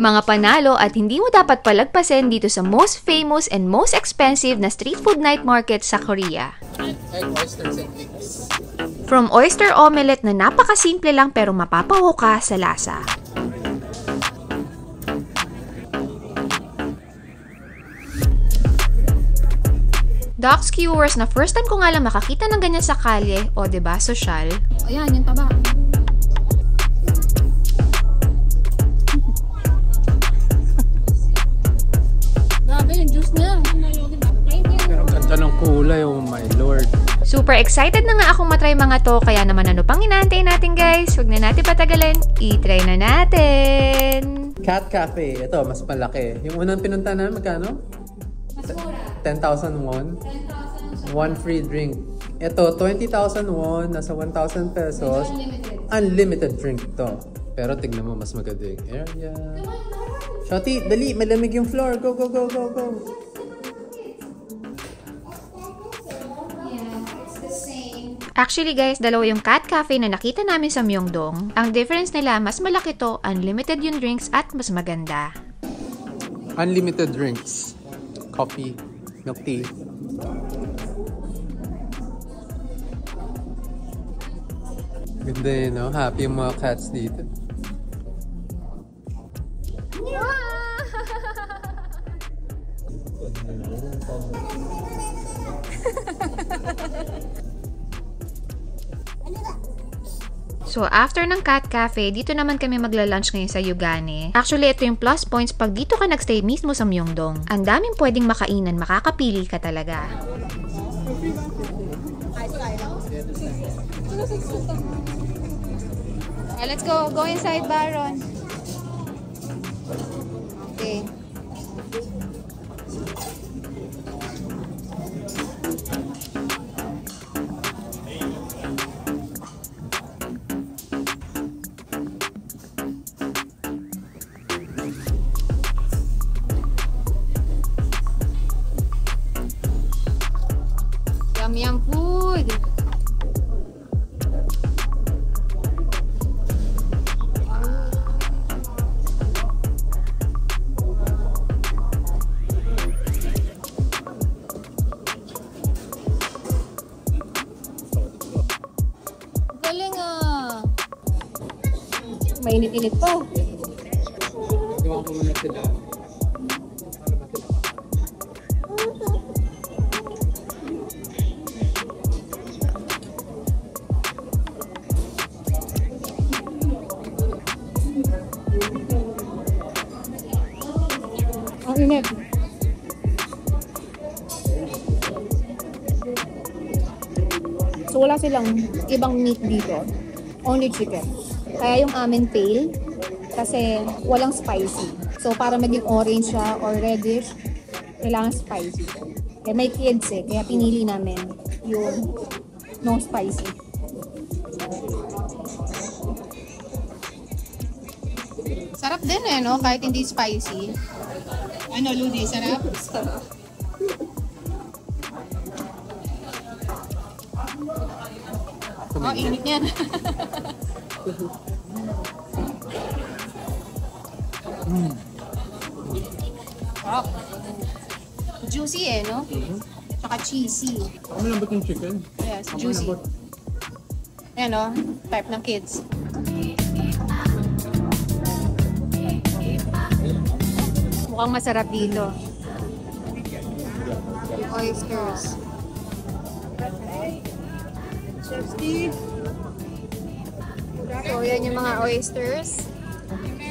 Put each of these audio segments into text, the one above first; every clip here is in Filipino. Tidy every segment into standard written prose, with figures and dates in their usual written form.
Mga panalo at hindi mo dapat palagpasin dito sa most famous and most expensive na street food night market sa Korea. Egg, oysters, and leeks. From oyster omelette na napakasimple lang pero mapapaho ka sa lasa. Duck skewers na first time ko nga lang makakita ng ganyan sa kalye, o diba, sosyal? Ayan, yung taba. Grabe yung juice niya. Pero ganda ng kulay, oh my lord. Super excited na nga akong matry mga to, kaya naman ano pang inaantay natin guys? Huwag na natin patagalin, i-try na natin! Cat Cafe, ito, mas malaki. Yung unang pinunta namin, magkano? Mas mura. 10,000 won. 10,000. One free drink. Ito, 20,000 won, nasa 1,000 pesos. Unlimited drink to. Pero tignan mo, mas maganda yung area. Shotty, dali, malamig yung floor. Go, go, go, go, go. Actually guys, dalawa yung cat cafe na nakita namin sa Myeongdong. Ang difference nila, mas malaki to, unlimited yung drinks at mas maganda. Unlimited drinks. Coffee, milk tea. Ganda yun, no? Happy yung mga cats dito. So, after ng Cat Cafe, dito naman kami magla-lunch ngayon sa Yugane. Actually, ito yung plus points pag dito ka nagstay mismo sa Myeongdong. Ang daming pwedeng makainan, makakapili ka talaga. Let's go. Go inside, Baron. Okay. Yum food. Galing ah. Mainit-init pa. Gawa ko muna sila. Ang init. So wala silang ibang meat dito. Only chicken. Kaya yung amin pale kasi walang spicy. So para maging orange siya or reddish, kailangan spicy. Kaya may kids kaya pinili namin yung no spicy. Sarap din no? Kahit hindi spicy. Ano, Ludi? Sarap? Sarap. Oh, init yan. Sarap. Juicy no? Tsaka cheesy. Ano lang ba yung chicken? Yes, juicy. Ayan type ng kids. Mukhang masarap dito. Yung oysters. So, yan yung mga oysters.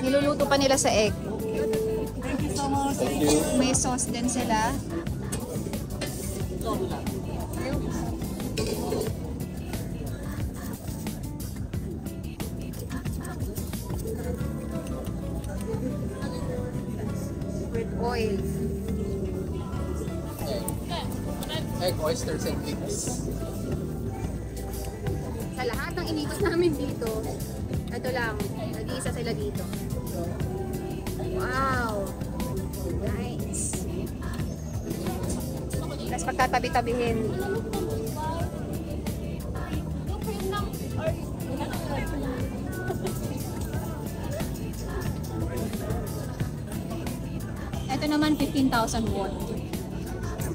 Niluluto pa nila sa egg. May sauce din sila. With oil. Egg, oysters, and leeks. Sa lahat ng inikot namin dito, ito lang, nag-iisa sila dito. Wow! Nice! Tapos pagtatabi-tabihin. Ito naman 15,000 won.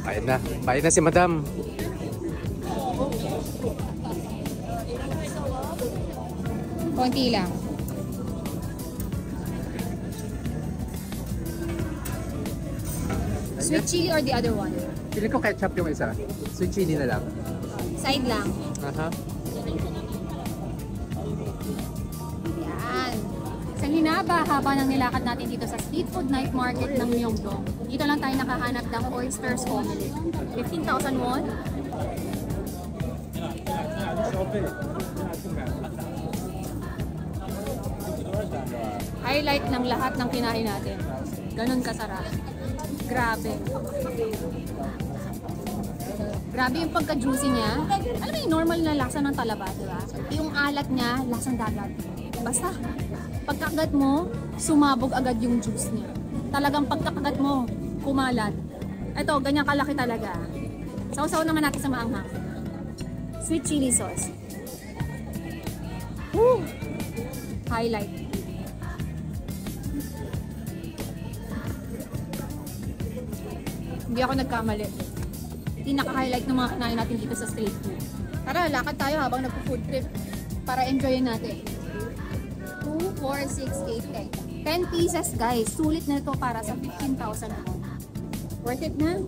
Bayad na. Bayad na si madam. Konti lang. Sweet chili or the other one? Pili ko ketchup yung isa. Sweet chili na lang. Side lang. Aha. Yan. Sa hinaba-haba ng nilakad natin dito sa street food night market ng Myeongdong. Dito lang tayo nakahanap ng oysters omelet. 15,000 won. Highlight ng lahat ng kinain natin. Ganon kasarap. Grabe. Grabe yung pagka-juicy niya. Alam mo yung normal na lasa ng talaba, di ba? Yung alat niya, lasang dagat. Basta, pagkakagat mo, sumabog agad yung juice niya. Talagang pagkakagat mo, kumalat. Ito, ganyan kalaki talaga. Sausaw naman natin sa maanghang. Sweet chili sauce. Woo! Highlight. Hindi ako nagkamali. Pinaka-highlight ng mga kinain natin dito sa street food. Tara, lakad tayo habang nagpo-food trip para enjoyin natin. 2, 4, 6, 8, 10. 10 pieces guys. Sulit na ito para sa 15,000 won. Worth it na.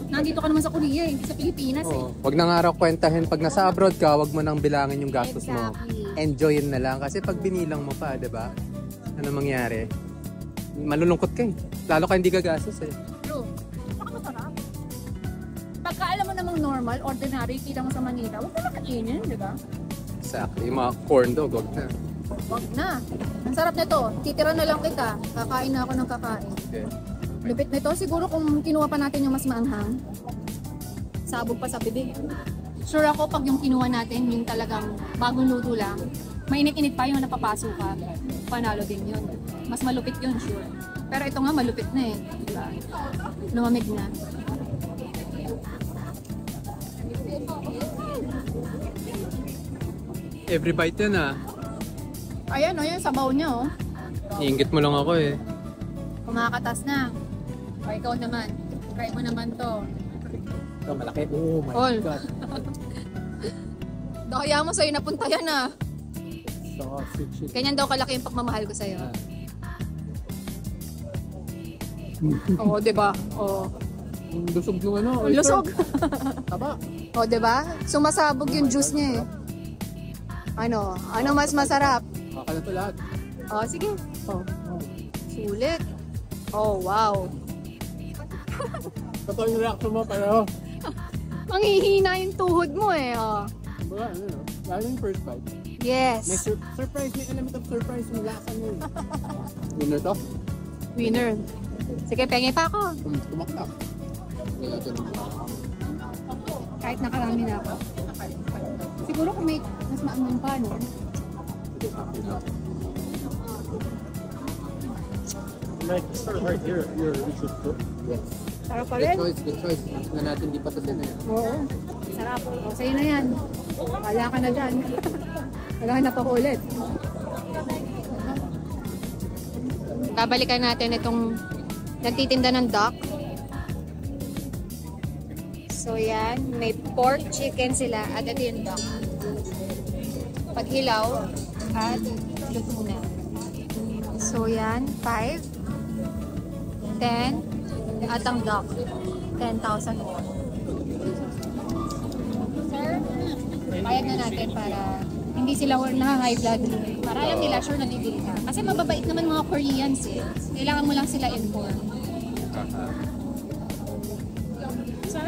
Nandito ka naman sa Korea eh, sa Pilipinas eh. Wag na nga raw kwentahin pag nasa abroad ka, wag mo nang bilangin yung gastos mo. Exactly. Enjoyin na lang kasi pag binilang mo pa, 'di ba? Ano mangyari? Malulungkot ka eh. Lalo ka hindi gagastos eh. True. Saka masarap. Pagka alam mo namang normal, ordinary, kita mo sa Manila, huwag ka nakainin, di ba? Exactly. Yung mga corn dog, wag na. Huwag na. Ang sarap nito. Titira na lang kita. Kakain na ako ng kakain. Okay. Lupit nito. Siguro kung kinuha pa natin yung mas maanghang, sabog pa sa bibig. Sure ako pag yung kinuha natin, yung talagang bagong luto lang, mainit-init pa yung napapasok ka. Panalo din yun. Mas malupit yun, sure. Pero ito nga malupit na eh. Diba? Lumamig na. Every bite yan ah. Ayan o, yung sabaw niya o. Iingit mo lang ako eh. Kumakatas na. O ikaw naman. Try mo naman to. Ito malaki. Oh my All. God. Kaya mo sa'yo napunta yan ah. Sausage. Ganyan daw kalaki yung pagmamahal ko sa'yo. Oo, diba? Oo. Lusog yung ano. Lusog. Taba. O, diba? Sumasabog yung juice niya eh. Ano? Ano mas masarap? Baka na ito lahat. O, sige. O. Sulit. Oh, wow. Totoo yung reaction mo pero... Manghihina yung tuhod mo eh. O. Baga ano no? Lalo yung first bite. Yes. May surprise, may element of surprise yung lasa mo eh. Winner to? Winner. Sige, pengi pa ako. Tumaktak. Kahit nakarami na ako. Siguro kung may mas maangang pa, no? Like, start right here, your cook. Yes. Sarap pa Good rin. choice, good choice. Na natin di pa sa din eh. Oo. Sarap. O, sa'yo na yan. Wala ka na dyan. Wala ka na pa ulit. Babalikan natin itong nagtitinda ng duck. So yan, may pork, chicken sila at ito yung duck. Paghilaw at luto na. So yan, 5, 10, at ang duck, 10,000 won. Sir, bayad na natin para hindi sila na-high blood. Para alam nila, sure na bibili ka. Kasi mababait naman mga Koreans eh. Kailangan mo lang sila inform. Sir?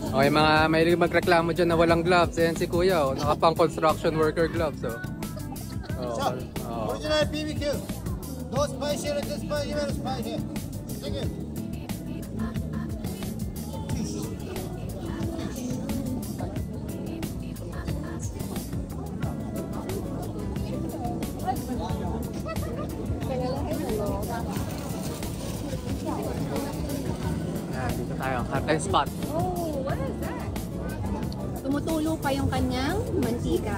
Okay, mga may magreklamo dyan na walang gloves. Ayan si Kuya, oh. Nakapang construction worker gloves. Oh. Oh. Original BBQ. No spicy, no spicy, no spicy. Thank you. Ayan, dito tayo. Hotline spot. Oh, what is that? Tumutulo pa yung kanyang mantika.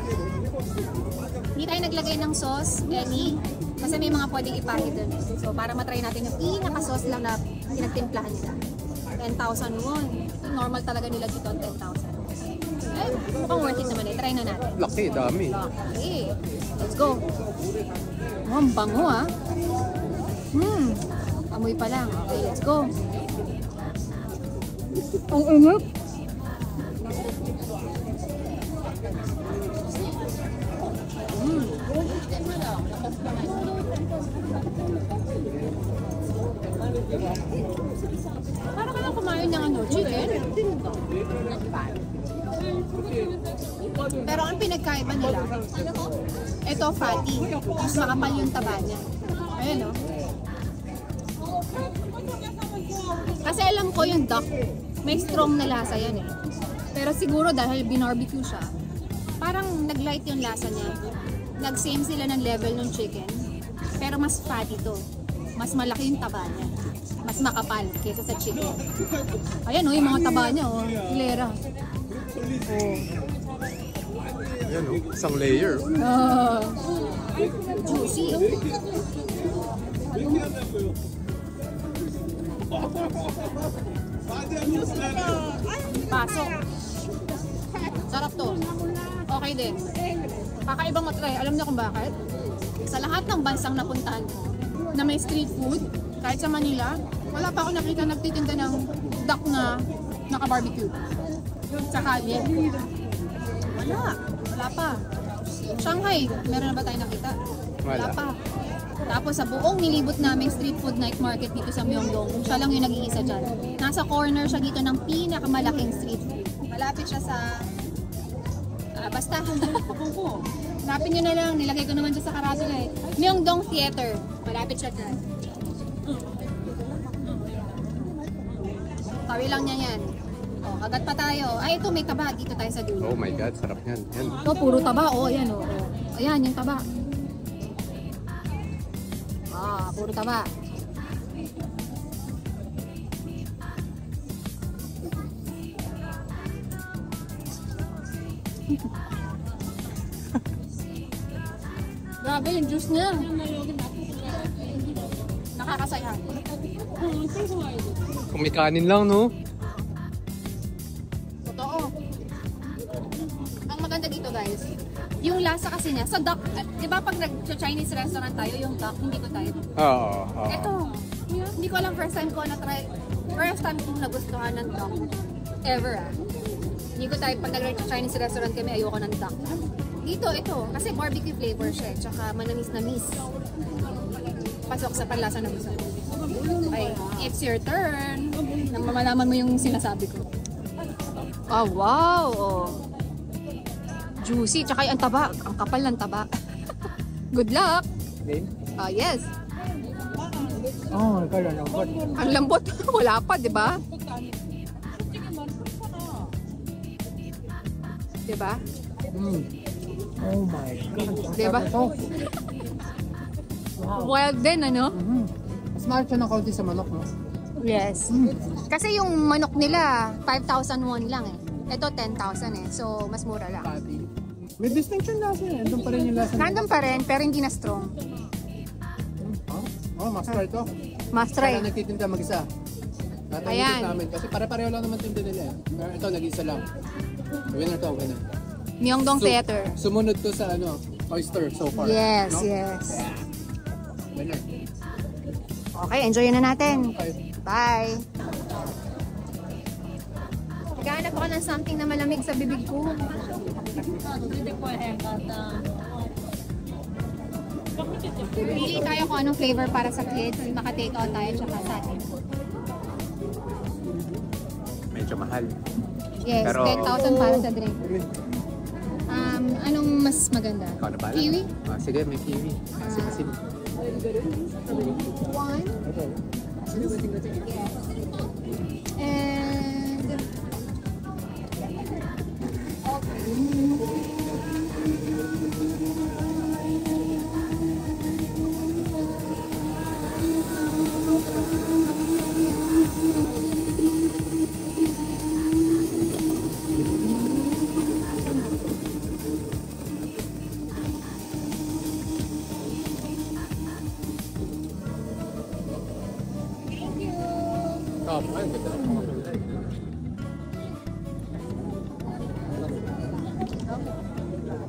Hindi tayo naglagay ng sauce, any, kasi may mga pwedeng ipahid doon. So, para matry natin yung pinaka-sauce lang na pinagtimplahan nila. 10,000 won. Normal talaga nila dito ang 10,000. Eh, mukhang worth it naman eh. Try na natin. Laki, dami. Okay. Let's go. Oh, ang bango ah. Amoy pa lang. Okay, let's go. Ang init. Parang ka lang kumain ng chicken. Pero ang pinagkaiba nila, ito fatty. Mas makapal yung taba niya. Ayan o. Kasi alam ko yung duck, may strong na lasa yan eh. Pero siguro dahil binarbecue siya, parang nag-light yung lasa niya. Nag-same sila ng level ng chicken. Pero mas fatty to. Mas malaki yung taba niya. Mas makapal kaysa sa chicken. Ayan o, yung mga taba niya o. Hilera. Oh. Ayan o, isang layer. Juicy. Pasok. Sarap to. Okay din. Kakaibang matry. Alam niyo kung bakit? Sa lahat ng bansang napuntahan ko na may street food, kahit sa Manila, wala pa ako nakita nagtitinda ng duck na naka-barbecue. Sa kalye. Wala pa. Shanghai, meron na ba tayo nakita? Wala pa. Tapos sa buong nilibot naming street food night market dito sa Myeongdong, siya lang yung nag-iisa dyan. Nasa corner siya dito ng pinakamalaking street food. Malapit siya sa... basta. Hanapin nyo na lang, nilagay ko naman dyan sa karatula eh. Myeongdong Theater. Malapit siya dyan. Tawi lang niya yan. O, kagat pa tayo. Ay, ito may taba. Dito tayo sa dulo. Oh my God, sarap yan. Yan. Ito, puro taba. O, ayan o. Ayan, yung taba. Puro taba. Grabe yung juice niya. Nakakasaya. Kung may kanin lang, no? Totoo. Ang maganda dito guys, yung lasa kasi niya, sa duck, di ba pag nag-Chinese restaurant tayo, yung duck, hindi ko tayo. Oo. Ito, hindi ko alam first time ko na-try, first time kong nagustuhan ng duck. Ever ah. Hindi ko tayo, pag nag-Chinese restaurant kami, ayoko ng duck. Dito, ito, kasi barbecue flavor siya, tsaka manamis-namis. Pasok sa panlasa na gusto ko. Okay, it's your turn. Namamalaman mo yung sinasabi ko. Oh, wow! Oh. Juicy, tsaka yung taba. Ang kapal ng taba. Good luck! Yes. Oh, kaya lambot. Ang lambot. Wala pa, di ba? Di ba? Oh my God. Di ba? Wild din, ano? Mas mahal siya ng kaunti sa manok, no? Yes. Kasi yung manok nila, 5,000 won lang eh. Ito, 10,000 eh. So, mas mura lang. May distinction lasa eh. Doon pa rin yung lasa. Random pa rin, pero hindi na strong. Oh, mas try ito. Must try. Kaya nagtitinda mag-isa. Ayan. Namin. Kasi pare-pareho lang naman tinda nila eh. Pero ito, nag-isa lang. Winner to, winner. Myeongdong Theater. Sumunod to sa oyster so far. Yes, no? yes. Winner. Okay, enjoy na natin. Okay. Bye! Naghahanap ako ng something na malamig sa bibig ko. Pili tayo kung anong flavor para sa kids. Maka-take out tayo tsaka sa atin. Medyo mahal. Yes, Pero, 10,000 para sa drink. Anong mas maganda? ikaw na pala. Kiwi? Sige, may kiwi. Sige. One. And... Oh, ay, ganda.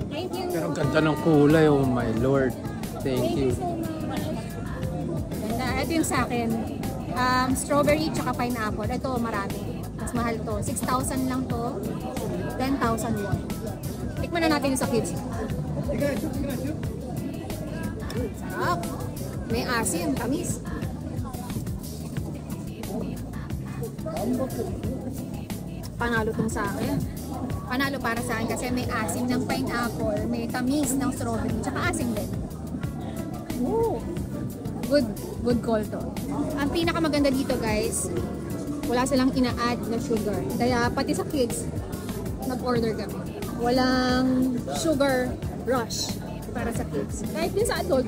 Thank you. Pero ang ganda ng kulay, oh my lord. Thank you. so much. Ganda. Ito yung sa akin. Strawberry tsaka pineapple. Ito marami. Mas mahal to. 6,000 lang to. 10,000 won. Tikman na natin yung sa kids. Sarap. May asin, tamis. Panalo tong sa akin. Panalo para sa akin kasi may asim ng pineapple, may tamis ng strawberry, tsaka asim din. Ooh. Good call to. Ang pinakamaganda dito guys, wala silang ina-add na sugar. Kaya pati sa kids, nag-order kami. Walang sugar rush para sa kids. Kahit din sa adult.